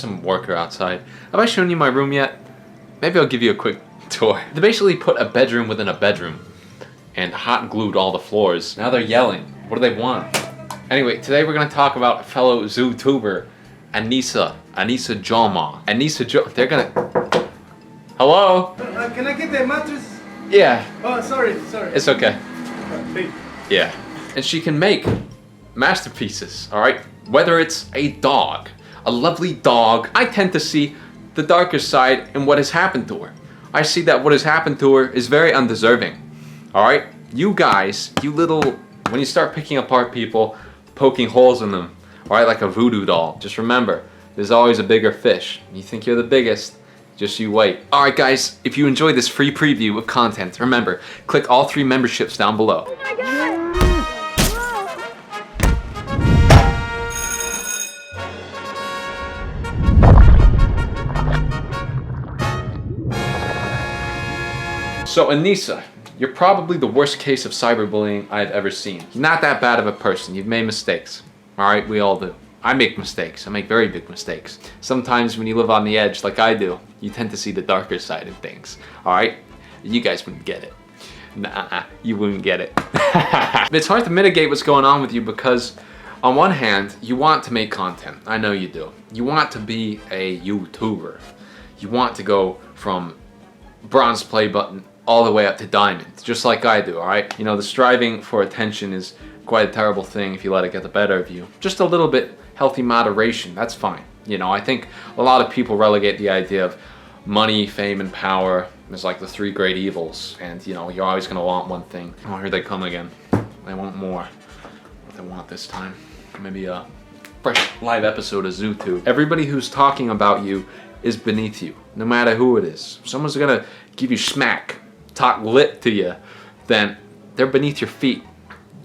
some worker outside. Have I shown you my room yet? Maybe I'll give you a quick tour. They basically put a bedroom within a bedroom and hot glued all the floors. Now they're yelling. What do they want? Anyway, today we're gonna talk about fellow ZooTuber Anisa JAM. They're gonna. Hello? Can I get the mattress? Yeah. Oh, sorry. It's okay. Yeah. And she can make masterpieces, alright? Whether it's a dog, a lovely dog, I tend to see the darker side in what has happened to her. I see that what has happened to her is very undeserving. Alright? You guys, you little, when you start picking apart people, poking holes in them, alright, like a voodoo doll, just remember, there's always a bigger fish. You think you're the biggest, just you wait. Alright guys, if you enjoyed this free preview of content, remember, click all 3 memberships down below. Oh my God! So Anisa, you're probably the worst case of cyberbullying I've ever seen. You're not that bad of a person. You've made mistakes. Alright, we all do. I make mistakes. I make very big mistakes. Sometimes when you live on the edge like I do, you tend to see the darker side of things. Alright? You guys wouldn't get it. Nah, you wouldn't get it. It's hard to mitigate what's going on with you because on one hand, you want to make content. I know you do. You want to be a YouTuber. You want to go from bronze play button all the way up to diamond, just like I do, alright? You know, the striving for attention is quite a terrible thing if you let it get the better of you. Just a little bit healthy moderation, that's fine. You know, I think a lot of people relegate the idea of money, fame, and power as like the 3 great evils. And, you know, you're always going to want one thing. Oh, here they come again. They want more. What they want this time. Maybe a fresh live episode of ZooTube. Everybody who's talking about you is beneath you, no matter who it is. If someone's going to give you smack, talk lit to you, then they're beneath your feet.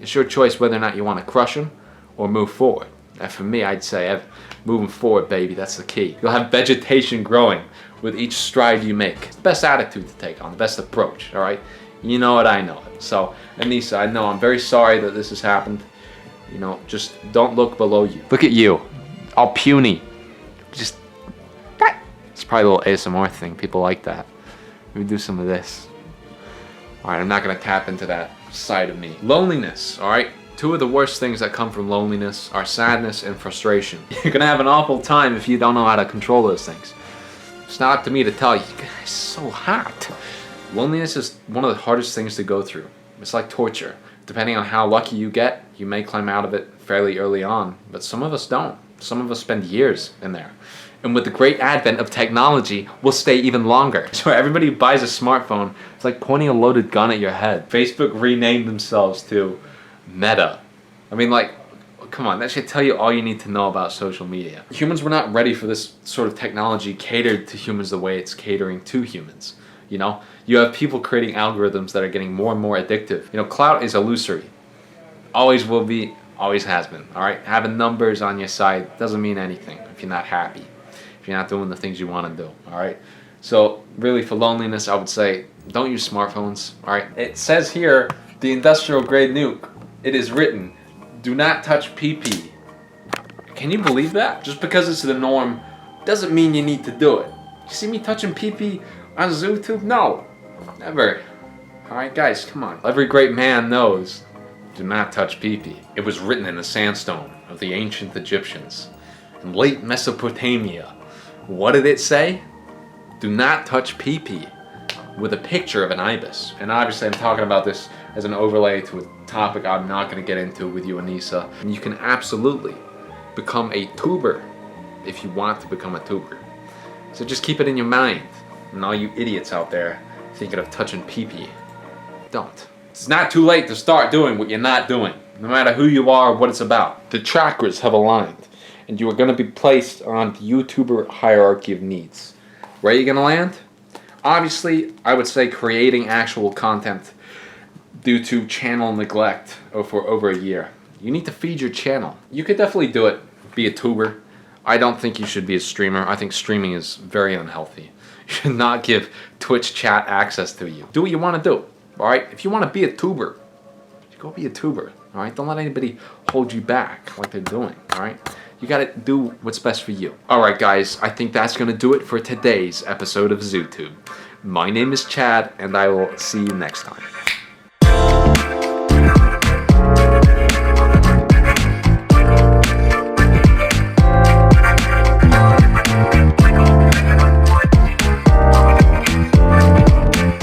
It's your choice whether or not you want to crush them or move forward. And for me, I'd say moving forward, baby, that's the key. You'll have vegetation growing with each stride you make. It's the best attitude to take on, the best approach, all right? You know it, I know it. So, Anisa, I know I'm very sorry that this has happened. You know, just don't look below you. Look at you, all puny. Just, it's probably a little ASMR thing. People like that. Let me do some of this. All right, I'm not gonna tap into that side of me. Loneliness, all right? 2 of the worst things that come from loneliness are sadness and frustration. You're gonna have an awful time if you don't know how to control those things. It's not up to me to tell you, it's so hot. Loneliness is one of the hardest things to go through. It's like torture. Depending on how lucky you get, you may climb out of it fairly early on, but some of us don't. Some of us spend years in there. And with the great advent of technology, we'll stay even longer. So everybody who buys a smartphone, it's like pointing a loaded gun at your head. Facebook renamed themselves to Meta. I mean, like, come on, that should tell you all you need to know about social media. Humans were not ready for this sort of technology catered to humans the way it's catering to humans. You know, you have people creating algorithms that are getting more and more addictive. You know, clout is illusory. Always will be, always has been, all right? Having numbers on your side doesn't mean anything if you're not happy, if you're not doing the things you want to do, all right? So really for loneliness, I would say don't use smartphones, all right? It says here, the industrial grade nuke, it is written, do not touch PP. Can you believe that? Just because it's the norm doesn't mean you need to do it. You see me touching PP on ZooTube? No, never. All right, guys, come on. Every great man knows, do not touch PP. It was written in the sandstone of the ancient Egyptians in late Mesopotamia. What did it say? Do not touch PP, with a picture of an ibis. And obviously I'm talking about this as an overlay to a topic I'm not going to get into with you, Anisa. And you can absolutely become a tuber if you want to become a tuber. So just keep it in your mind. And all you idiots out there thinking of touching PP, don't. It's not too late to start doing what you're not doing, no matter who you are or what it's about. The chakras have aligned, and you are going to be placed on the YouTuber hierarchy of needs. Where are you going to land? Obviously, I would say creating actual content due to channel neglect for over a year. You need to feed your channel. You could definitely do it, be a tuber. I don't think you should be a streamer. I think streaming is very unhealthy. You should not give Twitch chat access to you. Do what you want to do, all right? If you want to be a tuber, go be a tuber, all right? Don't let anybody hold you back like they're doing, all right? You gotta do what's best for you. Alright guys, I think that's gonna do it for today's episode of ZooTube. My name is Chad, and I will see you next time.